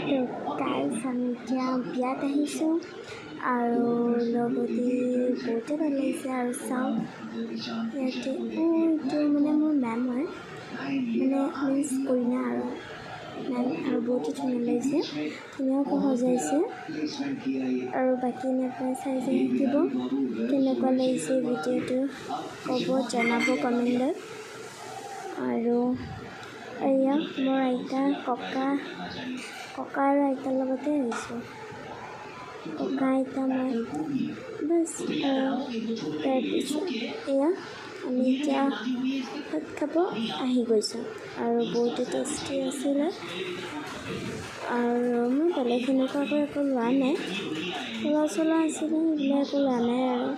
তো গাইজ আমি এতিয়া বিয়াত আহিছোঁ আৰু লগতে বহুতে ভাল লাগিছে আৰু চাওঁ ইয়াতে এইটো মানে মোৰ মেম হয় মানে মিন্স কইনা আৰু মেম আৰু বহুতে ধুনীয়া লাগিছে ধুনীয়াকৈ সজাইছে আৰু বাকী নেপাই চাই থাকিব কেনেকুৱা লাগিছে ভিডিঅ'টো ক'ব জনাব কমেণ্টত আৰু এয়া মোৰ আইতা ককা আৰু আইতাৰ লগতে আহিছোঁ ককা আইতা মই বাছ তাৰপিছত এয়া আমি এতিয়া ভাত খাব আহি গৈছোঁ আৰু বহুতে টেষ্টি আছিলে আৰু মই বেলেগ সেনেকুৱাকৈ একো লোৱা নাই চলা আছিলে সেইবিলাক একো লোৱা নাই আৰু